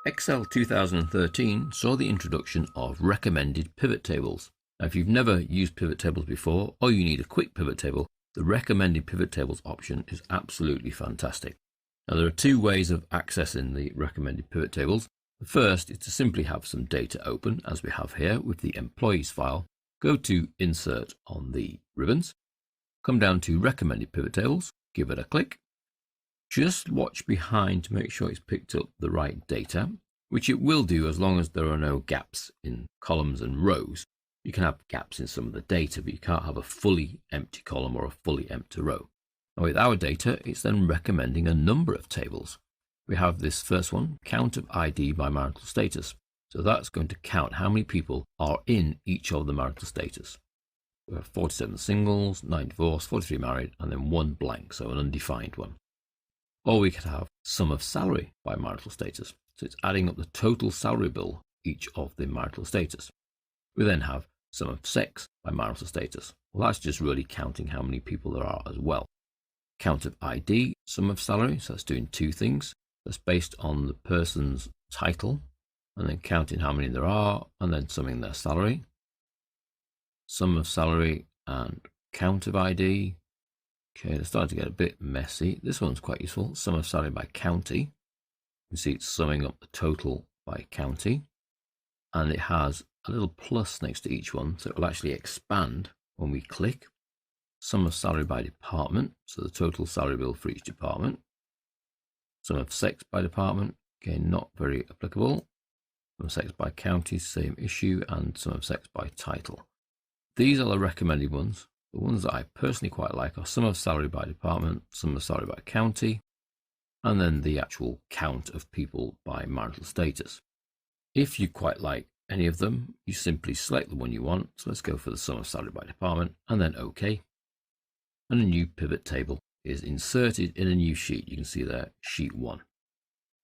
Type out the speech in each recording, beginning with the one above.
Excel 2013 saw the introduction of recommended pivot tables. Now, if you've never used pivot tables before, or you need a quick pivot table, the recommended pivot tables option is absolutely fantastic. Now, there are two ways of accessing the recommended pivot tables. The first is to simply have some data open, as we have here with the employees file. Go to Insert on the ribbons, come down to Recommended Pivot Tables, give it a click. Just watch behind to make sure it's picked up the right data, which it will do as long as there are no gaps in columns and rows. You can have gaps in some of the data, but you can't have a fully empty column or a fully empty row. Now, with our data, it's then recommending a number of tables. We have this first one, count of ID by marital status. So that's going to count how many people are in each of the marital status. We have 47 singles, 9 divorced, 43 married, and then 1 blank, so an undefined one. Or we could have sum of salary by marital status. So it's adding up the total salary bill each of the marital status. We then have sum of sex by marital status. Well, that's just really counting how many people there are as well. Count of ID, sum of salary, so that's doing two things. That's based on the person's title, and then counting how many there are, and then summing their salary. Sum of salary and count of ID. Okay, they're starting to get a bit messy. This one's quite useful. Sum of salary by county. You see it's summing up the total by county. And it has a little plus next to each one, so it will actually expand when we click. Sum of salary by department, so the total salary bill for each department. Sum of sex by department, again, not very applicable. Sum of sex by county, same issue, and sum of sex by title. These are the recommended ones. The ones that I personally quite like are sum of salary by department, sum of salary by county, and then the actual count of people by marital status. If you quite like any of them, you simply select the one you want. So let's go for the sum of salary by department, and then OK. And a new pivot table is inserted in a new sheet. You can see there, sheet 1.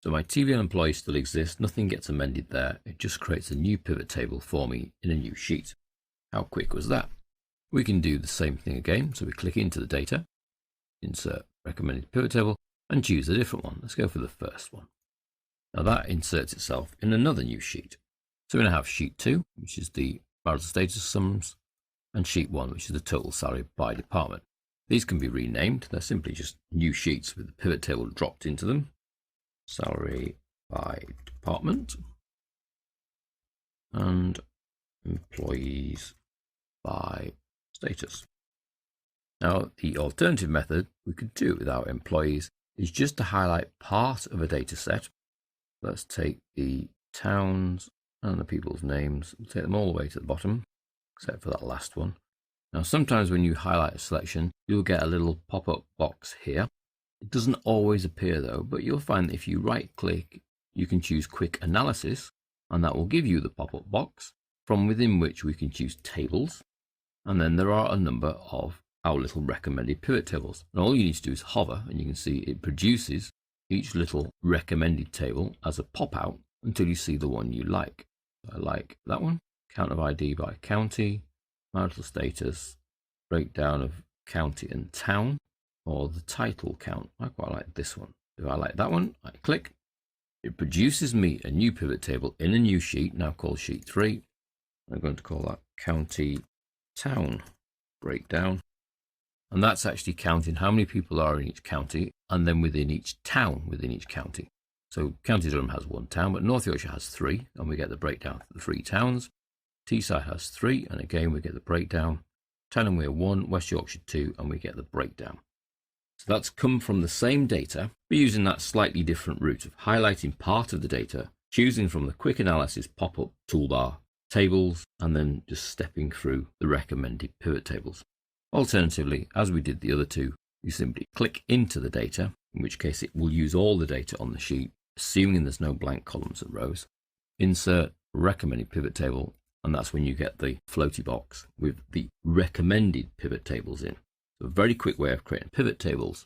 So my TVL employee still exists. Nothing gets amended there. It just creates a new pivot table for me in a new sheet. How quick was that? We can do the same thing again. So we click into the data, insert recommended pivot table, and choose a different one. Let's go for the first one. Now that inserts itself in another new sheet. So we're going to have sheet 2, which is the marital status sums, and sheet 1, which is the total salary by department. These can be renamed. They're simply just new sheets with the pivot table dropped into them. Salary by department and employees by status. Now, the alternative method we could do with our employees is just to highlight part of a data set. Let's take the towns and the people's names. We'll take them all the way to the bottom, except for that last one. Now, sometimes when you highlight a selection, you'll get a little pop-up box here. It doesn't always appear though, but you'll find that if you right-click, you can choose Quick Analysis, and that will give you the pop-up box from within which we can choose tables. And then there are a number of our little recommended pivot tables. And all you need to do is hover, and you can see it produces each little recommended table as a pop-out until you see the one you like. I like that one, count of ID by county, marital status, breakdown of county and town, or the title count. I quite like this one. If I like that one, I click. It produces me a new pivot table in a new sheet, now called sheet 3. I'm going to call that county town breakdown. And that's actually counting how many people are in each county, and then within each town within each county. So County Durham has 1 town, but North Yorkshire has 3, and we get the breakdown for the 3 towns. Teesside has 3, and again we get the breakdown. Town and Weir 1, West Yorkshire 2, and we get the breakdown. So that's come from the same data, but using that slightly different route of highlighting part of the data, choosing from the Quick Analysis pop-up toolbar, tables, and then just stepping through the recommended pivot tables. Alternatively, as we did the other two, you simply click into the data, in which case it will use all the data on the sheet, assuming there's no blank columns and rows. Insert recommended pivot table, and that's when you get the floaty box with the recommended pivot tables in. So a very quick way of creating pivot tables